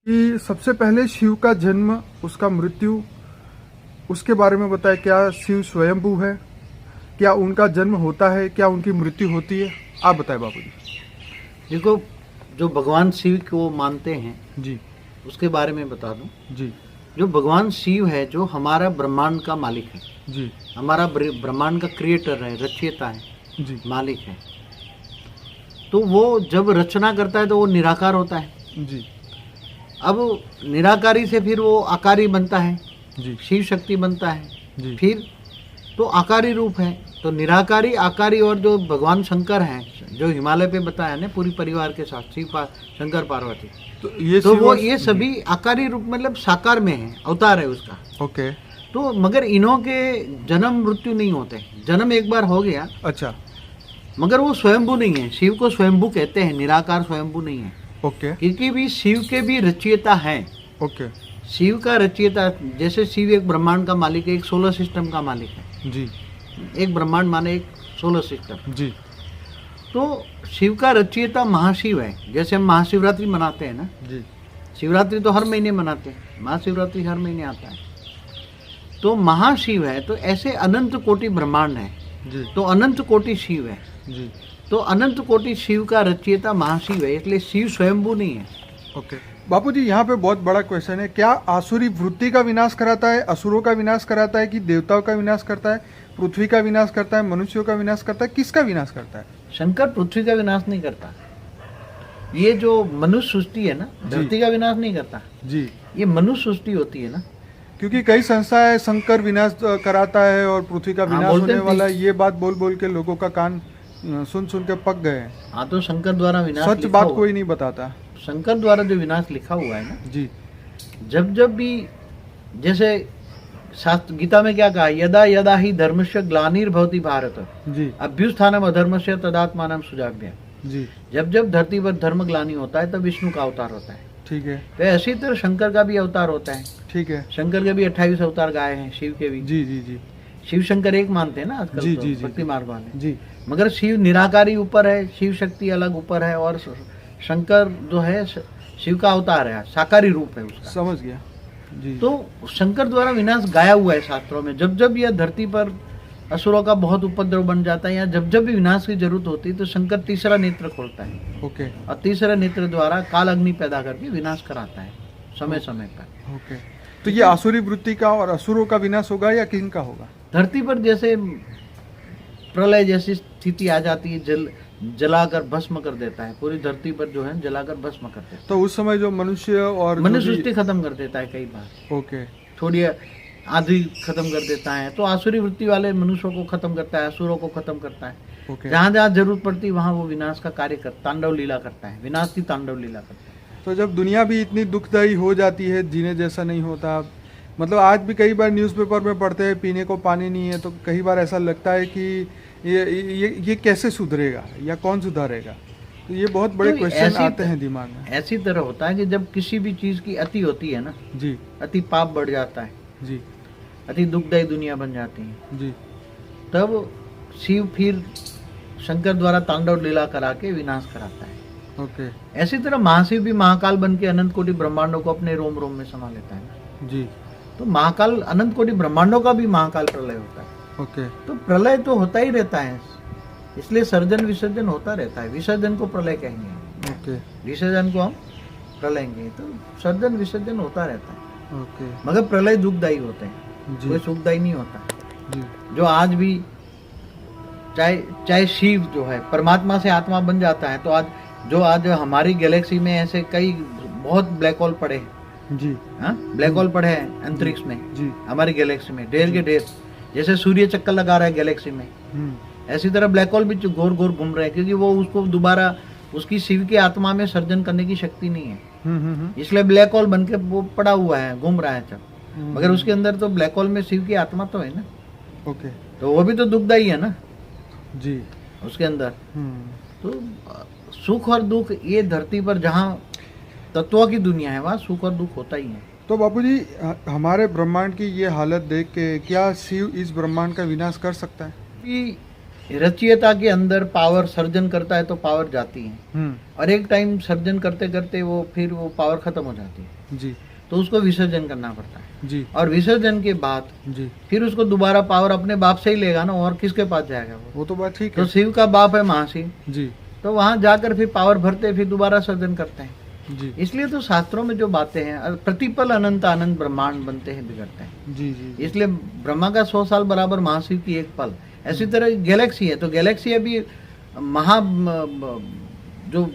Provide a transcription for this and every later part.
कि सबसे पहले शिव का जन्म, उसका मृत्यु, उसके बारे में बताएं। क्या शिव स्वयंभू है? क्या उनका जन्म होता है? क्या उनकी मृत्यु होती है? आप बताएं बाबूजी। देखो, जो भगवान शिव को मानते हैं जी उसके बारे में बता दूं। जी जो भगवान शिव है, जो हमारा ब्रह्मांड का मालिक है, जी हमारा ब्रह्मांड का क्रिएटर है, रचयिता है, जी मालिक है, तो वो जब रचना करता है तो वो निराकार होता है। जी अब निराकारी से फिर वो आकारी बनता है, जी शिव शक्ति बनता है, जी फिर तो आकारी रूप है। तो निराकारी, आकारी, और जो भगवान शंकर हैं, जो हिमालय पे बताया ना, पूरी परिवार के साथ शिव शंकर पार्वती, तो वो ये सभी आकारी रूप मतलब साकार में है, अवतार है उसका। ओके। तो मगर इन्हों के जन्म मृत्यु नहीं होते। जन्म एक बार हो गया, अच्छा। मगर वो स्वयंभू नहीं है। शिव को स्वयंभू कहते हैं, निराकार स्वयंभू नहीं है। ओके क्योंकि भी शिव के भी रचयिता है। ओके। शिव का रचयिता, जैसे शिव एक ब्रह्मांड का मालिक है, एक सोलर सिस्टम का मालिक है। जी एक ब्रह्मांड माने एक सोलर सिस्टम। जी तो शिव का रचयिता महाशिव है। जैसे हम महाशिवरात्रि मनाते हैं ना, जी शिवरात्रि तो हर महीने मनाते हैं, महाशिवरात्रि हर महीने आता है, तो महाशिव है। तो ऐसे अनंत कोटि ब्रह्मांड है, जी तो अनंत कोटि शिव है। जी। तो अनंत कोटि शिव का रचयिता महाशिव है, इसलिए शिव स्वयंभू नहीं है। ओके बापूजी, यहाँ पे बहुत बड़ा क्वेश्चन है। क्या आसुरी वृत्ति का विनाश कराता है, असुरों का विनाश कराता है, कि देवताओं का विनाश करता है, पृथ्वी का विनाश करता है, मनुष्यों का विनाश करता है, किसका विनाश करता है? शंकर पृथ्वी का विनाश नहीं करता। ये जो मनुष्य सृष्टि है ना, धरती का विनाश नहीं करता जी। ये मनुष्य सृष्टि होती है ना। क्योंकि कई संस्थाएं शंकर विनाश कराता है और पृथ्वी का विनाश बोलते होने हैं। वाला है, ये बात बोल बोल के लोगों का कान सुन सुन के पक गए हैं। हाँ, तो शंकर द्वारा विनाश सच लिखा बात हुआ- कोई नहीं बताता। शंकर द्वारा जो विनाश लिखा हुआ है ना, जी जब जब भी, जैसे शास्त्र गीता में क्या कहा, यदा यदा ही धर्मस्य ग्लानिर्भवति भारत जी अभ्युत्थानम अधर्मस्य तदात्मानं सुजाभ्य। जी। जब जब धरती पर धर्म ग्लानि होता है तब विष्णु का अवतार होता है। ठीक है तो ऐसी तरह शंकर का भी अवतार होता है। ठीक है। शंकर के भी 28 अवतार गाए हैं, शिव के भी। जी जी जी शिव शंकर एक मानते हैं ना आजकल, जी, तो जी, जी, भक्ति मार्ग वाले। जी मगर शिव निराकारी ऊपर है, शिव शक्ति अलग ऊपर है, और शंकर जो है शिव का अवतार है, साकारी रूप है उसका। समझ गया जी। तो शंकर द्वारा विनाश गाया हुआ है शास्त्रों में। जब जब यह धरती पर असुरों का बहुत उपद्रव बन जाता है, या जब जब भी विनाश की जरूरत होती है, तो शंकर तीसरा नेत्र खोलता है, ओके और तीसरा नेत्र द्वारा काल अग्नि पैदा करके विनाश कराता है समय समय पर। ओके। तो ये आसुरी वृत्ति का और असुरों का विनाश होगा या किनका होगा? धरती पर जैसे प्रलय जैसी स्थिति आ जाती है, जलाकर भस्म कर देता है, पूरी धरती पर जो है जलाकर भस्म कर देता है। तो उस समय जो मनुष्य और मनुष्य सृष्टि खत्म कर देता है कई बार, ओके थोड़ी आधी खत्म कर देता है। तो आसुरी वृत्ति वाले मनुष्यों को खत्म करता है, असुरों को खत्म करता है। ओके। जहाँ जहाँ जरूरत पड़ती है वहाँ वो विनाश का कार्य कर, तांडव लीला करता है, विनाश की तांडव लीला करता है। तो जब दुनिया भी इतनी दुखदायी हो जाती है, जीने जैसा नहीं होता, मतलब आज भी कई बार न्यूज़पेपर में पढ़ते हैं पीने को पानी नहीं है, तो कई बार ऐसा लगता है कि ये कैसे सुधरेगा या कौन सुधारेगा? तो ये बहुत बड़े तो क्वेश्चन आते हैं दिमाग में। ऐसी तरह होता है कि जब किसी भी चीज की अति होती है ना, जी अति पाप बढ़ जाता है, जी अति दुखदायी दुनिया बन जाती है, जी। तब शिव फिर शंकर द्वारा तांडव लीला करा के विनाश कराता है। ओके ऐसी तरह महाशिव भी महाकाल बन के अनंत कोटि ब्रह्मांडों को अपने रोम रोम में समा लेता है ना। जी। तो महाकाल, अनंत कोटि ब्रह्मांडों का भी महाकाल प्रलय होता है। ओके तो प्रलय तो होता ही रहता है, इसलिए सर्जन विसर्जन होता रहता है। विसर्जन को प्रलय कहेंगे, ओके विसर्जन को हम प्रलय कहेंगे। तो सर्जन विसर्जन होता रहता है, ओके। मगर प्रलय दुखदायी होते हैं, जी कोई सुखदायी नहीं होता। जी जो आज भी चाहे शिव जो है परमात्मा से आत्मा बन जाता है, तो आज हमारी गैलेक्सी में ऐसे कई बहुत ब्लैक होल पड़े हैं। जी ब्लैक होल पड़े हैं अंतरिक्ष में, जी। हमारी गैलेक्सी में ढेर के ढेर। जैसे सूर्य चक्कर लगा रहा है गैलेक्सी में, ऐसी तरह ब्लैक होल भी घूर घूर घूम रहे हैं, क्योंकि वो उसको दोबारा उसकी शिव की आत्मा में सर्जन करने की शक्ति नहीं है। इसलिए ब्लैक होल बन के वो पड़ा हुआ है, घूम रहा है सब। मगर उसके अंदर तो ब्लैक होल में शिव की आत्मा तो है ना। ओके। तो वो भी तो दुखदाई है ना जी। उसके अंदर। तो सुख और दुख, ये धरती पर जहाँ तत्वों की दुनिया है वहाँ सुख और दुख होता ही है। तो बापूजी, हमारे ब्रह्मांड की ये हालत देख के क्या शिव इस ब्रह्मांड का विनाश कर सकता है? कि रचयिता के अंदर पावर सर्जन करता है तो पावर जाती है, हम्म, और एक टाइम सर्जन करते करते फिर वो पावर खत्म हो जाती है, जी तो उसको विसर्जन करना पड़ता है। जी और विसर्जन के बाद जी, फिर उसको दोबारा पावर अपने बाप से ही लेगा ना, और किसके पास जाएगा वो? वो तो बात ठीक तो है। शिव का बाप है महाशिव, जी तो वहां जाकर फिर पावर भरते, फिर दोबारा सर्जन करते हैं। जी इसलिए तो शास्त्रों में जो बातें हैं, प्रतिपल अनंत अनंत ब्रह्मांड बनते हैं, बिगड़ते हैं। जी जी जी, इसलिए ब्रह्मा का 100 साल बराबर महाशिव की एक पल। ऐसी तरह गैलेक्सी है, तो गैलेक्सी अभी महा जो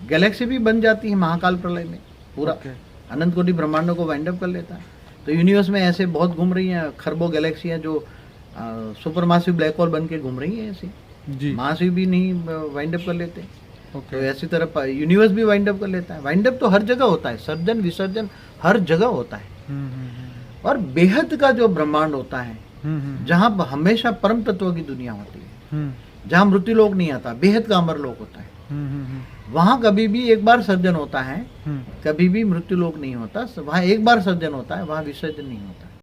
गैलेक्सी भी बन जाती है महाकाल प्रलय में, पूरा ओके, अनंत कोटि ब्रह्मांडों को वाइंड अप कर लेता है। तो यूनिवर्स में ऐसे बहुत घूम रही हैं खरबों गैलेक्सियां, जो सुपर मासिव ब्लैक होल बन के घूम रही हैं ऐसी। जी महाशिव भी नहीं वाइंड अप कर लेते, तो ओके, ऐसी तरह यूनिवर्स भी वाइंड अप कर लेता है। वाइंड अप तो हर जगह होता है, सर्जन विसर्जन हर जगह होता है। और बेहद का जो ब्रह्मांड होता है, जहाँ हमेशा परम तत्व की दुनिया होती है, जहाँ मृत्यु लोक नहीं आता, बेहद का अमर लोक होता है, वहाँ कभी भी एक बार सर्जन होता है, कभी भी मृत्यु लोक नहीं होता। वहाँ एक बार सर्जन होता है, वहाँ विसर्जन नहीं होता।